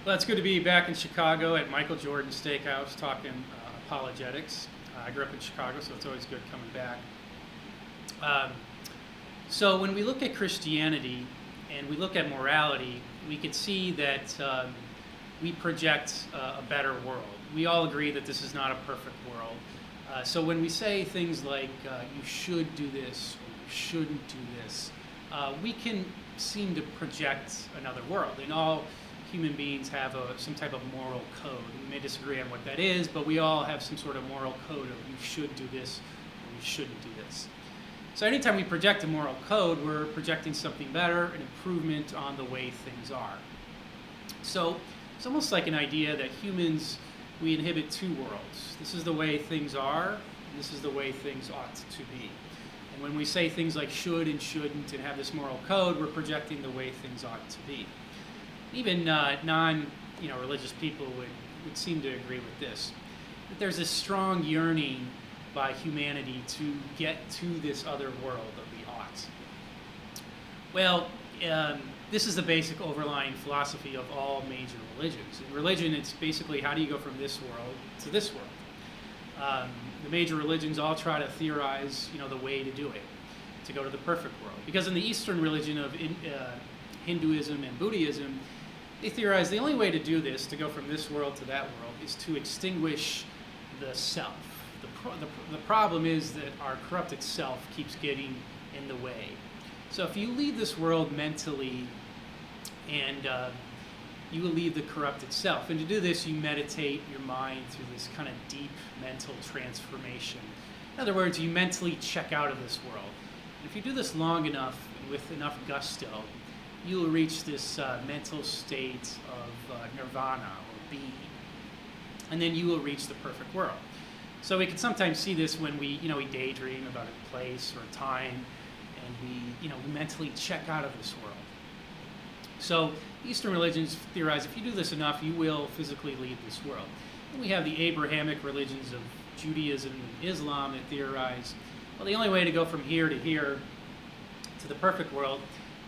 Well, it's good to be back in Chicago at Michael Jordan's Steakhouse talking apologetics. I grew up in Chicago, so it's always good coming back. Um, so when we look at Christianity and we look at morality, we can see that we project a better world. We all agree that this is not a perfect world. So when we say things like you should do this or you shouldn't do this, we can seem to project another world. And all human beings have some type of moral code. We may disagree on what that is, but we all have some sort of moral code of you should do this or you shouldn't do this. So anytime we project a moral code, we're projecting something better, an improvement on the way things are. So it's almost like an idea that humans, we inhibit two worlds. This is the way things are, and this is the way things ought to be. And when we say things like should and shouldn't and have this moral code, we're projecting the way things ought to be. Even non-religious people would seem to agree with this. That there's this strong yearning by humanity to get to this other world of the ought. Well, this is the basic overlying philosophy of all major religions. In religion, it's basically how do you go from this world to this world. The major religions all try to theorize, the way to do it, to go to the perfect world. Because in the Eastern religion of Hinduism and Buddhism, they theorize the only way to do this, to go from this world to that world, is to extinguish the self. The problem is that our corrupted self keeps getting in the way. So if you leave this world mentally and you will leave the corrupted self. And to do this, you meditate your mind through this kind of deep mental transformation. In other words, you mentally check out of this world. And if you do this long enough and with enough gusto, you will reach this mental state of nirvana or being. And then you will reach the perfect world. So we can sometimes see this when we daydream about a place or a time, and we mentally check out of this world. So Eastern religions theorize if you do this enough, you will physically leave this world. And we have the Abrahamic religions of Judaism and Islam that theorize, well, the only way to go from here to the perfect world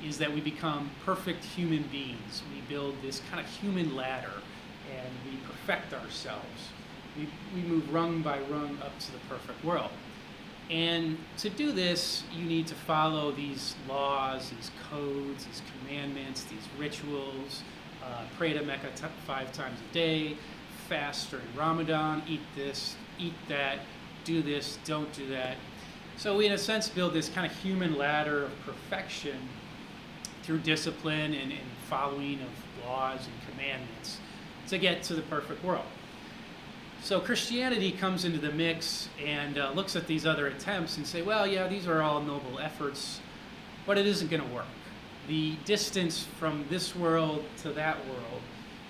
is that we become perfect human beings. We build this kind of human ladder and we perfect ourselves. We move rung by rung up to the perfect world. And to do this, you need to follow these laws, these codes, these commandments, these rituals, pray to Mecca 5 times a day, fast during Ramadan, eat this, eat that, do this, don't do that. So we, in a sense, build this kind of human ladder of perfection through discipline and following of laws and commandments to get to the perfect world. So Christianity comes into the mix and looks at these other attempts and say, well, yeah, these are all noble efforts, but it isn't going to work. The distance from this world to that world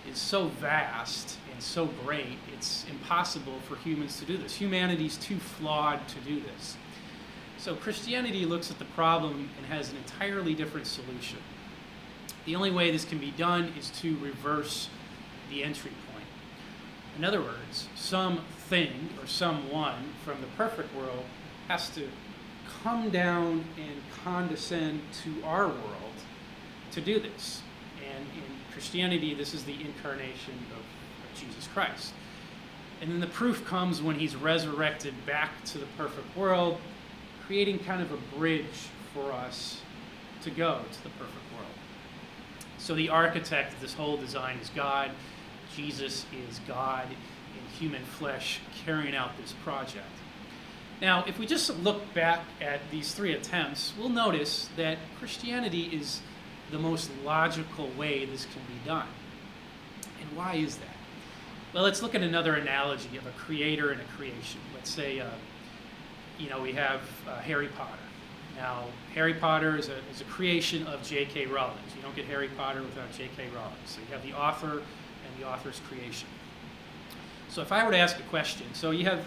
is so vast and so great, it's impossible for humans to do this. Humanity's too flawed to do this. So Christianity looks at the problem and has an entirely different solution. The only way this can be done is to reverse the entry point. In other words, something or someone from the perfect world has to come down and condescend to our world to do this. And in Christianity, this is the incarnation of Jesus Christ. And then the proof comes when he's resurrected back to the perfect world, creating kind of a bridge for us to go to the perfect world. So the architect of this whole design is God. Jesus is God in human flesh carrying out this project. Now, if we just look back at these 3 attempts, we'll notice that Christianity is the most logical way this can be done. And why is that? Well, let's look at another analogy of a creator and a creation. Let's say, we have Harry Potter. Now, Harry Potter is a creation of J.K. Rowling. You don't get Harry Potter without J.K. Rowling. So you have the author and the author's creation. So if I were to ask a question,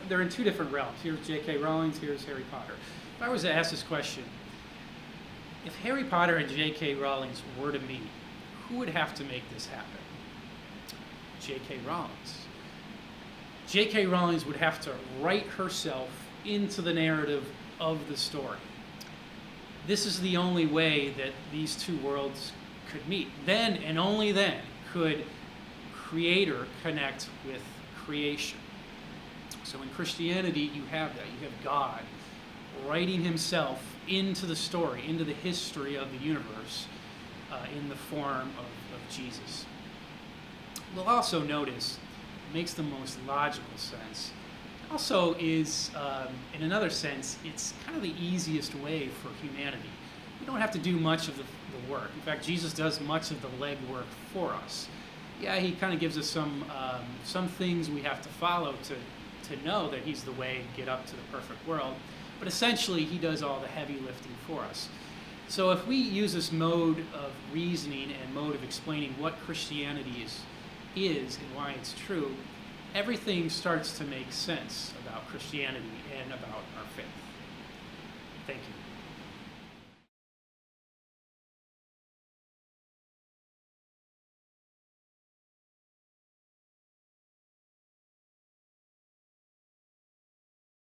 they're in 2 different realms. Here's J.K. Rowling's, here's Harry Potter. If I was to ask this question, if Harry Potter and J.K. Rowling's were to meet, who would have to make this happen? J.K. Rowling's. J.K. Rowling's would have to write herself into the narrative of the story. This is the only way that these 2 worlds could meet. Then and only then could creator connect with creation. So in Christianity, you have that. You have God writing himself into the story, into the history of the universe, in the form of Jesus. We'll also notice, it makes the most logical sense. Also is, in another sense, it's kind of the easiest way for humanity. We don't have to do much of the work. In fact, Jesus does much of the legwork for us. Yeah, he kind of gives us some things we have to follow to know that he's the way to get up to the perfect world. But essentially, he does all the heavy lifting for us. So if we use this mode of reasoning and mode of explaining what Christianity is and why it's true, everything starts to make sense about Christianity and about our faith. Thank you.